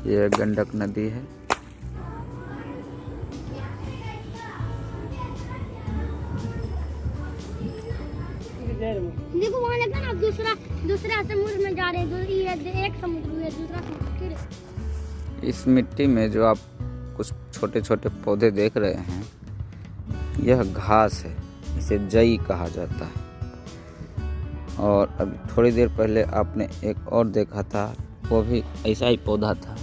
ये गंडक नदी है। देखो वहाँ लगता ना दूसरा समुद्र में जा रहे हैं। ये एक समुद्र है, दूसरा समुद्र। इस मिट्टी में जो आप कुछ छोटे छोटे पौधे देख रहे हैं, यह घास है। इसे जई कहा जाता है। और अभी थोड़ी देर पहले आपने एक और देखा था, वो भी ऐसा ही पौधा था,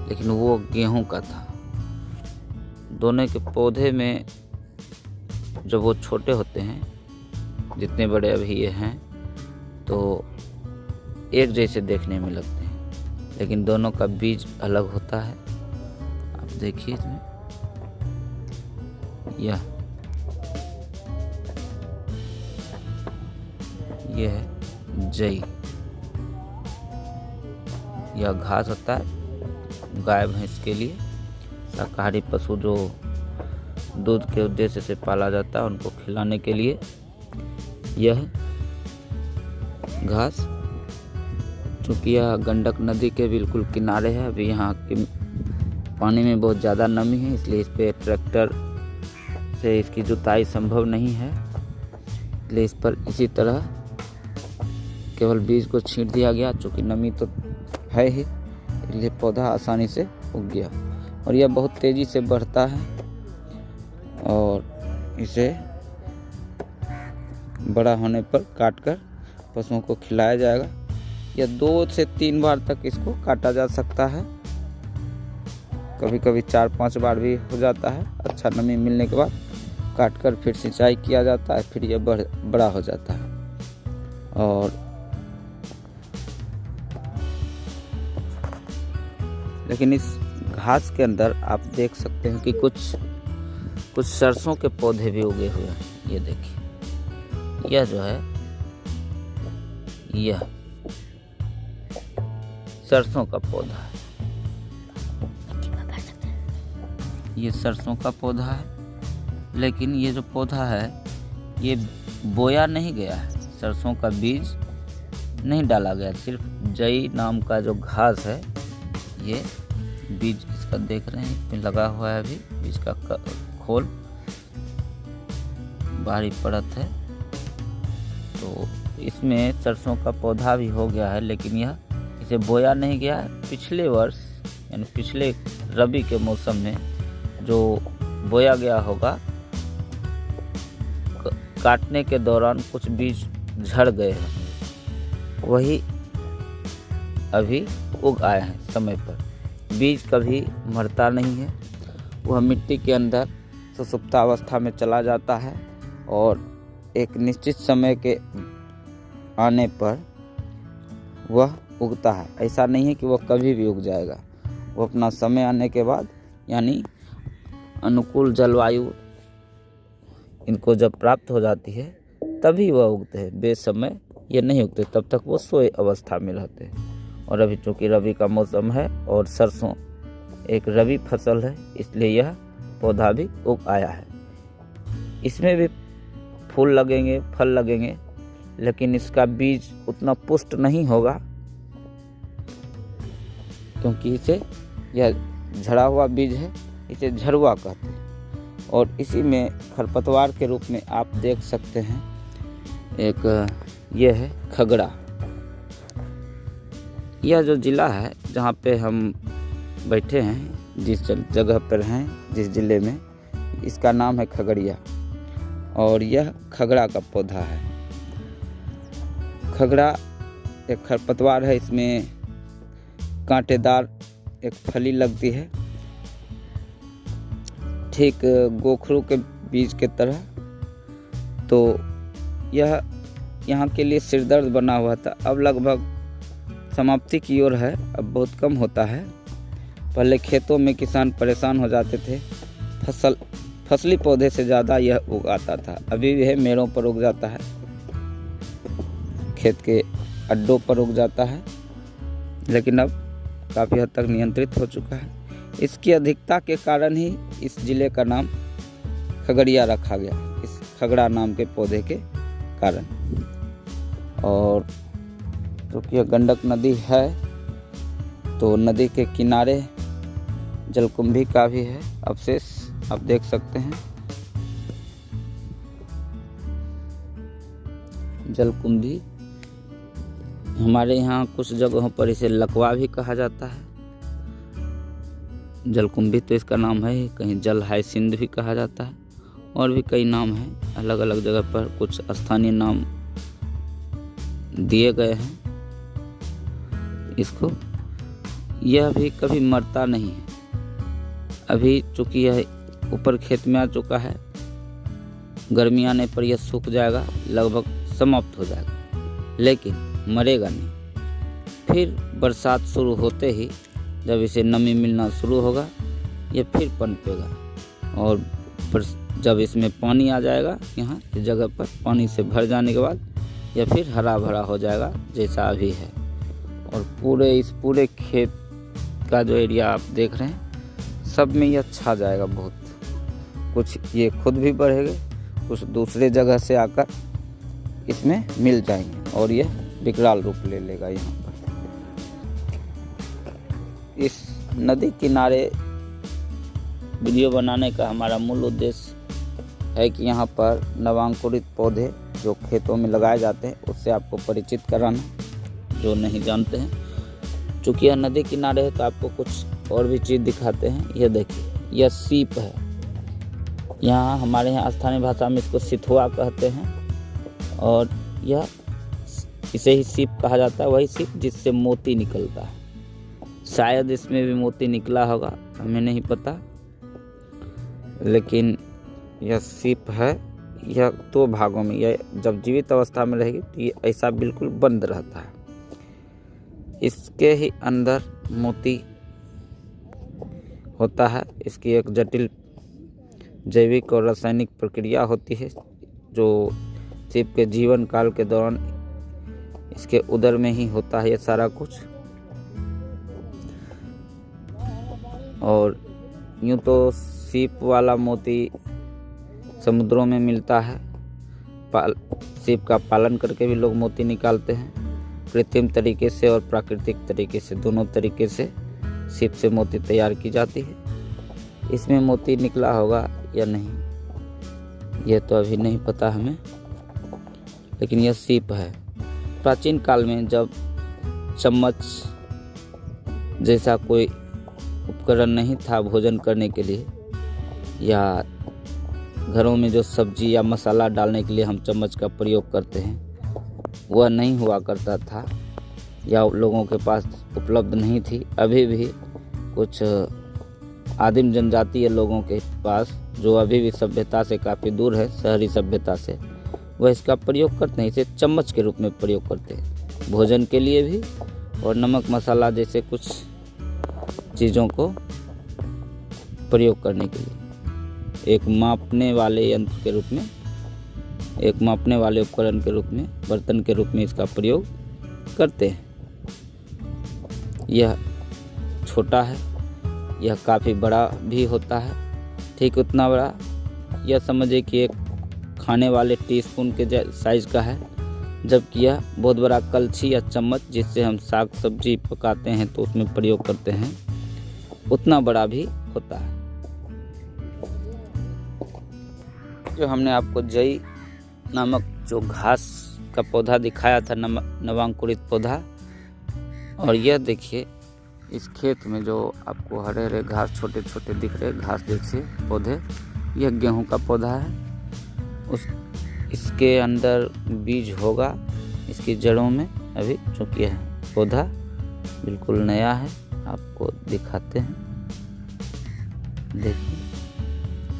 लेकिन वो गेहूं का था। दोनों के पौधे में जब वो छोटे होते हैं, जितने बड़े अभी ये हैं, तो एक जैसे देखने में लगते हैं, लेकिन दोनों का बीज अलग होता है। आप देखिए इसमें, यह है जई। यह घास होता है गाय भैंस के लिए। शाकाहारी पशु जो दूध के उद्देश्य से पाला जाता है, उनको खिलाने के लिए यह घास। चूँकि यह गंडक नदी के बिल्कुल किनारे है, अभी यहाँ के पानी में बहुत ज़्यादा नमी है, इसलिए इस पर ट्रैक्टर से इसकी जुताई संभव नहीं है। इसलिए इस पर इसी तरह केवल बीज को छींट दिया गया। चूँकि नमी तो है ही, इसलिए पौधा आसानी से उग गया। और यह बहुत तेज़ी से बढ़ता है और इसे बड़ा होने पर काटकर पशुओं को खिलाया जाएगा। यह 2 से 3 बार तक इसको काटा जा सकता है, कभी कभी 4-5 बार भी हो जाता है। अच्छा नमी मिलने के बाद काटकर फिर सिंचाई किया जाता है, फिर यह बड़ा हो जाता है। और लेकिन इस घास के अंदर आप देख सकते हैं कि कुछ सरसों के पौधे भी उगे हुए हैं। ये देखिए, यह जो है यह सरसों का पौधा है। ये सरसों का पौधा है, लेकिन ये जो पौधा है ये बोया नहीं गया है। सरसों का बीज नहीं डाला गया, सिर्फ जई नाम का जो घास है, ये बीज इसका देख रहे हैं, इसमें लगा हुआ है। अभी बीज का खोल बाहरी परत है, तो इसमें सरसों का पौधा भी हो गया है, लेकिन यह इसे बोया नहीं गया है। पिछले वर्ष यानी पिछले रबी के मौसम में जो बोया गया होगा, काटने के दौरान कुछ बीज झड़ गए हैं, वही अभी उग आए हैं समय पर। बीज कभी मरता नहीं है, वह मिट्टी के अंदर सुसुप्तावस्था में चला जाता है और एक निश्चित समय के आने पर वह उगता है। ऐसा नहीं है कि वह कभी भी उग जाएगा, वो अपना समय आने के बाद, यानी अनुकूल जलवायु इनको जब प्राप्त हो जाती है तभी वह उगते हैं। बेसमय ये नहीं उगते, तब तक वो सोए अवस्था में रहते हैं। और अभी चूँकि रबी का मौसम है और सरसों एक रबी फसल है, इसलिए यह पौधा भी उग आया है। इसमें भी फूल लगेंगे, फल लगेंगे, लेकिन इसका बीज उतना पुष्ट नहीं होगा, क्योंकि इसे यह झड़ा हुआ बीज है, इसे झड़ुआ कहते हैं। और इसी में खरपतवार के रूप में आप देख सकते हैं, एक ये है खगड़ा। यह जो ज़िला है जहाँ पे हम बैठे हैं, जिस जगह पर हैं, जिस ज़िले में, इसका नाम है खगड़िया। और यह खगड़ा का पौधा है। खगड़ा एक खरपतवार है, इसमें कांटेदार एक फली लगती है, ठीक गोखरू के बीज के तरह। तो यह यहाँ के लिए सिरदर्द बना हुआ था, अब लगभग समाप्ति की ओर है, अब बहुत कम होता है। पहले खेतों में किसान परेशान हो जाते थे, फसली पौधे से ज़्यादा यह उगाता था। अभी भी है, मेड़ों पर उग जाता है, खेत के अड्डों पर उग जाता है, लेकिन अब काफ़ी हद तक नियंत्रित हो चुका है। इसकी अधिकता के कारण ही इस ज़िले का नाम खगड़िया रखा गया, इस खगड़ा नाम के पौधे के कारण। और क्योंकि यह गंडक नदी है, तो नदी के किनारे जलकुंभी का भी है अवशेष, आप देख सकते हैं। जलकुंभी हमारे यहाँ कुछ जगहों पर इसे लकवा भी कहा जाता है। जलकुंभी तो इसका नाम है, कहीं जल हायसिंथ भी कहा जाता है, और भी कई नाम हैं। अलग अलग जगह पर कुछ स्थानीय नाम दिए गए हैं इसको। यह भी कभी मरता नहीं है। अभी चूँकि यह ऊपर खेत में आ चुका है, गर्मी आने पर यह सूख जाएगा, लगभग समाप्त हो जाएगा, लेकिन मरेगा नहीं। फिर बरसात शुरू होते ही जब इसे नमी मिलना शुरू होगा, यह फिर पनपेगा, और जब इसमें पानी आ जाएगा, यहाँ इस जगह पर पानी से भर जाने के बाद यह फिर हरा भरा हो जाएगा जैसा अभी है। और इस पूरे खेत का जो एरिया आप देख रहे हैं, सब में यह छा जाएगा बहुत। कुछ ये खुद भी बढ़ेंगे, कुछ दूसरे जगह से आकर इसमें मिल जाएंगे, और यह विकराल रूप ले लेगा। यहाँ पर इस नदी किनारे वीडियो बनाने का हमारा मूल उद्देश्य है कि यहाँ पर नवांकुरित पौधे जो खेतों में लगाए जाते हैं उससे आपको परिचित कराना, जो नहीं जानते हैं। चूँकि यह नदी किनारे है तो आपको कुछ और भी चीज़ दिखाते हैं। यह देखिए, यह सीप है। यहाँ हमारे यहाँ स्थानीय भाषा में इसको सिथुआ कहते हैं, और यह इसे ही सीप कहा जाता है, वही सीप जिससे मोती निकलता है। शायद इसमें भी मोती निकला होगा, हमें नहीं पता, लेकिन यह सीप है। यह 2 भागों में, यह जब जीवित अवस्था में रहेगी तो ये ऐसा बिल्कुल बंद रहता है। इसके ही अंदर मोती होता है। इसकी एक जटिल जैविक और रासायनिक प्रक्रिया होती है, जो सीप के जीवन काल के दौरान इसके उदर में ही होता है ये सारा कुछ। और यूँ तो सीप वाला मोती समुद्रों में मिलता है। सीप का पालन करके भी लोग मोती निकालते हैं, कृत्रिम तरीके से और प्राकृतिक तरीके से, दोनों तरीके से सीप से मोती तैयार की जाती है। इसमें मोती निकला होगा या नहीं, यह तो अभी नहीं पता हमें, लेकिन यह सीप है। प्राचीन काल में जब चम्मच जैसा कोई उपकरण नहीं था भोजन करने के लिए, या घरों में जो सब्जी या मसाला डालने के लिए हम चम्मच का प्रयोग करते हैं, वह नहीं हुआ करता था, या लोगों के पास उपलब्ध नहीं थी। अभी भी कुछ आदिम जनजातीय लोगों के पास, जो अभी भी सभ्यता से काफ़ी दूर है, शहरी सभ्यता से, वह इसका प्रयोग करते हैं। इसे चम्मच के रूप में प्रयोग करते हैं, भोजन के लिए भी, और नमक मसाला जैसे कुछ चीज़ों को प्रयोग करने के लिए। एक मापने वाले यंत्र के रूप में, एक मापने वाले उपकरण के रूप में, बर्तन के रूप में इसका प्रयोग करते हैं। यह छोटा है, यह काफ़ी बड़ा भी होता है, ठीक उतना बड़ा। यह समझिए कि एक खाने वाले टीस्पून के साइज का है, जबकि यह बहुत बड़ा कलछी या चम्मच, जिससे हम साग सब्जी पकाते हैं तो उसमें प्रयोग करते हैं, उतना बड़ा भी होता है। जो हमने आपको जई नामक जो घास का पौधा दिखाया था, नवांकुरित पौधा, और यह देखिए इस खेत में जो आपको हरे हरे घास, छोटे छोटे दिख रहे घास देखिए पौधे, यह गेहूं का पौधा है। इसके अंदर बीज होगा, इसकी जड़ों में। अभी चूँकि यह पौधा बिल्कुल नया है, आपको दिखाते हैं, देखिए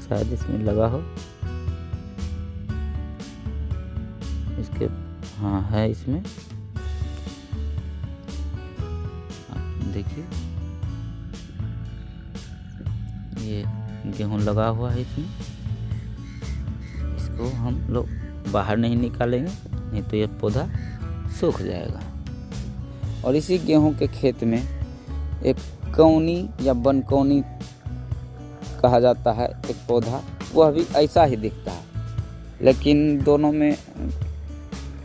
शायद इसमें लगा हो, इसके हाँ है इसमें, आप देखिए ये गेहूं लगा हुआ है इसमें। इसको हम लोग बाहर नहीं निकालेंगे, नहीं तो ये पौधा सूख जाएगा। और इसी गेहूं के खेत में एक कौनी या बनकौनी कहा जाता है एक पौधा, वह भी ऐसा ही दिखता है, लेकिन दोनों में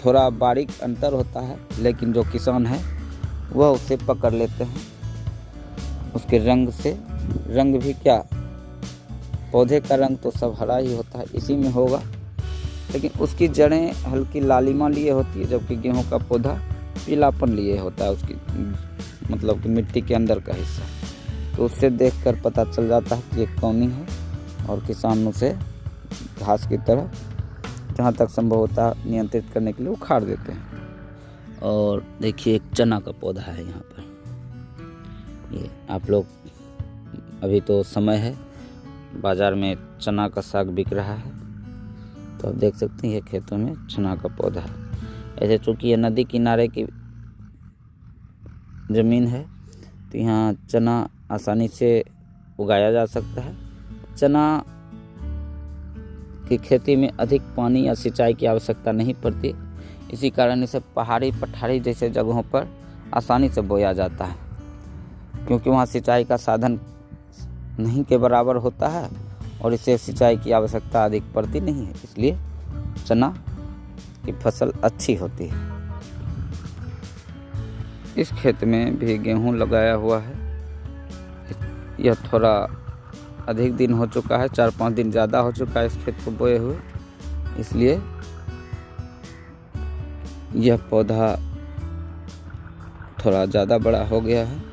थोड़ा बारीक अंतर होता है। लेकिन जो किसान है वह उसे पकड़ लेते हैं उसके रंग से, रंग भी क्या, पौधे का रंग तो सब हरा ही होता है, इसी में होगा, लेकिन उसकी जड़ें हल्की लालिमा लिए होती है, जबकि गेहूं का पौधा पीलापन लिए होता है, उसकी मतलब कि मिट्टी के अंदर का हिस्सा। तो उससे देखकर पता चल जाता है कि ये कौनी है, और किसान उसे घास की तरह जहाँ तक संभव होता है नियंत्रित करने के लिए उखाड़ देते हैं। और देखिए एक चना का पौधा है यहाँ पर, ये आप लोग, अभी तो समय है, बाज़ार में चना का साग बिक रहा है, तो आप देख सकते हैं ये खेतों में चना का पौधा है। ऐसे चूँकि ये नदी किनारे की ज़मीन है, तो यहाँ चना आसानी से उगाया जा सकता है। चना की खेती में अधिक पानी या सिंचाई की आवश्यकता नहीं पड़ती, इसी कारण इसे पहाड़ी पठारी जैसे जगहों पर आसानी से बोया जाता है, क्योंकि वहाँ सिंचाई का साधन नहीं के बराबर होता है और इसे सिंचाई की आवश्यकता अधिक पड़ती नहीं है, इसलिए चना की फसल अच्छी होती है। इस खेत में भी गेहूं लगाया हुआ है। यह थोड़ा अधिक दिन हो चुका है, 4-5 दिन ज़्यादा हो चुका है इस खेत को बोए हुए, इसलिए यह पौधा थोड़ा ज़्यादा बड़ा हो गया है।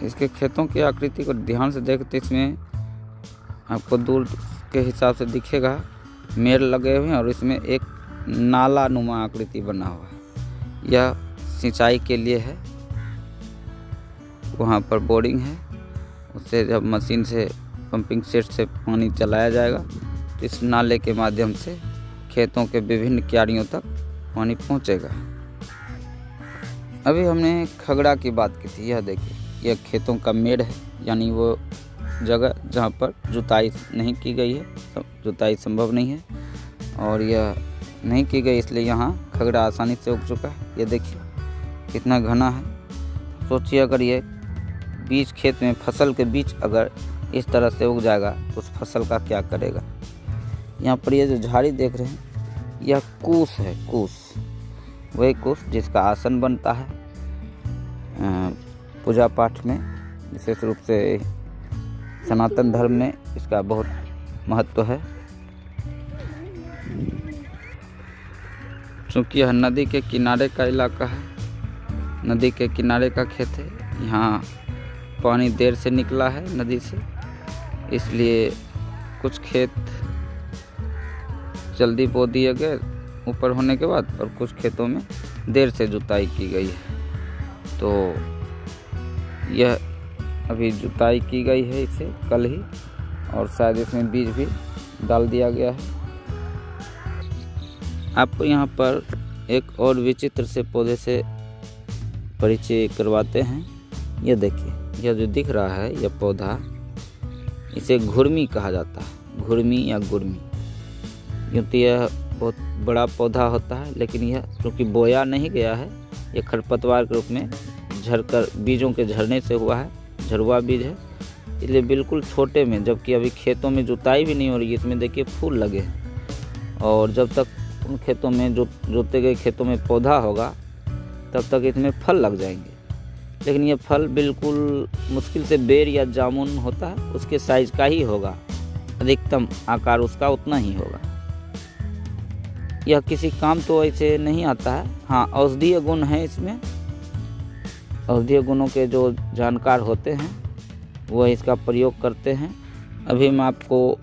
इसके खेतों की आकृति को ध्यान से देखते इसमें आपको दूर के हिसाब से दिखेगा मेड़ लगे हुए हैं और इसमें एक नाला नुमा आकृति बना हुआ है। यह सिंचाई के लिए है, वहाँ पर बोरिंग है, उससे जब मशीन से पंपिंग सेट से पानी चलाया जाएगा तो इस नाले के माध्यम से खेतों के विभिन्न क्यारियों तक पानी पहुँचेगा। अभी हमने खगड़ा की बात की थी, यह देखिए यह खेतों का मेड़ है, यानी वो जगह जहाँ पर जुताई नहीं की गई है, जुताई संभव नहीं है और यह नहीं की गई, इसलिए यहाँ खगड़ा आसानी से उग चुका है। ये देखिए कितना घना है। सोचिए अगर ये बीज खेत में, फसल के बीच अगर इस तरह से उग जाएगा तो उस फसल का क्या करेगा। यहाँ पर ये जो झाड़ी देख रहे हैं यह कूस है, कूस, वही कूस जिसका आसन बनता है पूजा पाठ में, विशेष रूप से सनातन धर्म में इसका बहुत महत्व है। चूँकि यह नदी के किनारे का इलाका है, नदी के किनारे का खेत है, यहाँ पानी देर से निकला है नदी से, इसलिए कुछ खेत जल्दी बो दिए गए ऊपर होने के बाद और कुछ खेतों में देर से जुताई की गई है। तो यह अभी जुताई की गई है इसे कल ही, और शायद इसमें बीज भी डाल दिया गया है। आपको यहाँ पर एक और विचित्र से पौधे से परिचय करवाते हैं। यह देखिए, यह जो दिख रहा है यह पौधा, इसे घुर्मी कहा जाता है, घुर्मी या गुर्मी, क्योंकि यह बहुत बड़ा पौधा होता है, लेकिन यह क्योंकि बोया नहीं गया है, यह खरपतवार के रूप में झड़कर बीजों के झड़ने से हुआ है, झड़ुआ बीज है, इसलिए बिल्कुल छोटे में, जबकि अभी खेतों में जुताई भी नहीं हो रही है, इसमें देखिए फूल लगे हैं, और जब तक उन खेतों में जोते गए खेतों में पौधा होगा तब तक इसमें फल लग जाएंगे। लेकिन ये फल बिल्कुल मुश्किल से बेर या जामुन होता है, उसके साइज का ही होगा, अधिकतम आकार उसका उतना ही होगा। यह किसी काम तो ऐसे नहीं आता है। हाँ, औषधीय गुण है इसमें, औषधीय गुणों के जो जानकार होते हैं वह इसका प्रयोग करते हैं। अभी मैं आपको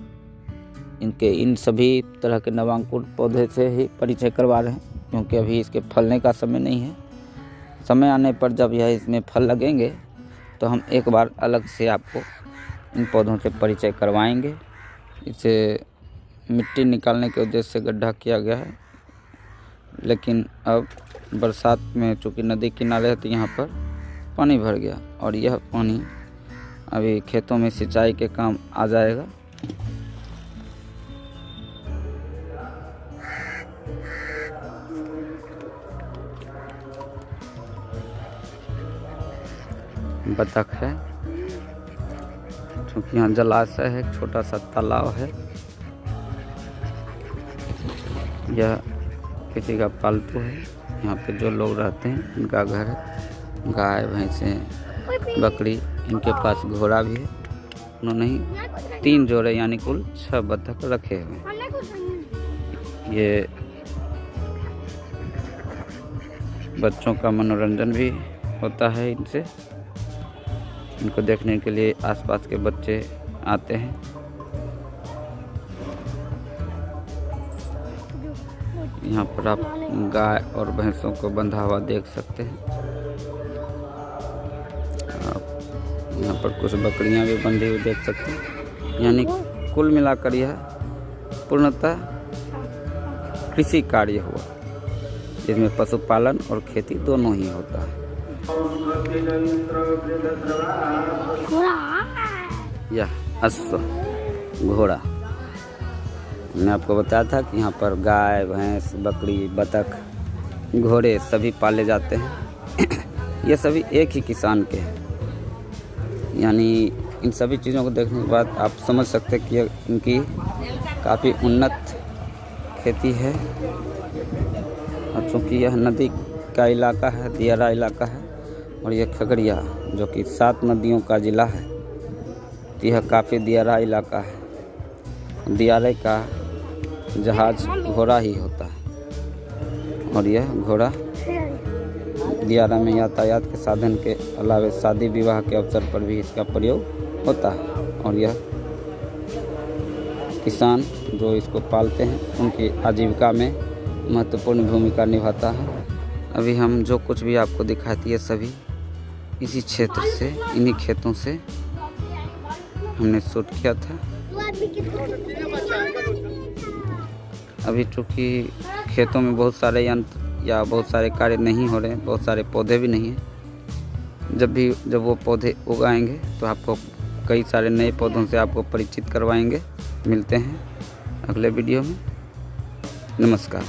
इनके इन सभी तरह के नवांकुर पौधे से ही परिचय करवा रहे हैं, क्योंकि अभी इसके फलने का समय नहीं है। समय आने पर जब यह इसमें फल लगेंगे तो हम एक बार अलग से आपको इन पौधों से परिचय करवाएंगे। इसे मिट्टी निकालने के उद्देश्य से गड्ढा किया गया है, लेकिन अब बरसात में चूँकि नदी किनारे है तो यहाँ पर पानी भर गया और यह पानी अभी खेतों में सिंचाई के काम आ जाएगा। बतख है, क्योंकि यहाँ जलाशय है, छोटा सा तालाब है। यह किसी का पालतू है, यहाँ पे जो लोग रहते हैं इनका घर है। गाय भैंसें बकरी, इनके पास घोड़ा भी है। उन्होंने ही 3 जोड़े यानी कुल 6 बत्तख रखे हुए हैं। ये बच्चों का मनोरंजन भी होता है इनसे। इनको देखने के लिए आसपास के बच्चे आते हैं। यहाँ पर आप गाय और भैंसों को बंधा हुआ देख सकते हैं। आप यहाँ पर कुछ बकरियाँ भी बंधी हुई देख सकते हैं। यानी कुल मिलाकर यह पूर्णतः कृषि कार्य हुआ, जिसमें पशुपालन और खेती दोनों ही होता है। यह अश्व घोड़ा, मैंने आपको बताया था कि यहाँ पर गाय, भैंस, बकरी, बतख, घोड़े सभी पाले जाते हैं। ये सभी एक ही किसान के हैं। यानी इन सभी चीज़ों को देखने के बाद आप समझ सकते हैं कि इनकी काफ़ी उन्नत खेती है। और चूँकि यह नदी का इलाका है, दियारा इलाका है, और यह खगड़िया जो कि 7 नदियों का ज़िला है, तो यह काफ़ी दियारा इलाका है। दियारे का जहाज घोड़ा ही होता है, और यह घोड़ा दियारा में यातायात के साधन के अलावा शादी विवाह के अवसर पर भी इसका प्रयोग होता है। और यह किसान जो इसको पालते हैं उनकी आजीविका में महत्वपूर्ण भूमिका निभाता है। अभी हम जो कुछ भी आपको दिखाए थे ये सभी इसी क्षेत्र से, इन्हीं खेतों से हमने शूट किया था। अभी चूँकि खेतों में बहुत सारे यंत्र या बहुत सारे कार्य नहीं हो रहे हैं, बहुत सारे पौधे भी नहीं हैं। जब वो पौधे उगाएंगे तो आपको कई सारे नए पौधों से आपको परिचित करवाएंगे। मिलते हैं अगले वीडियो में। नमस्कार।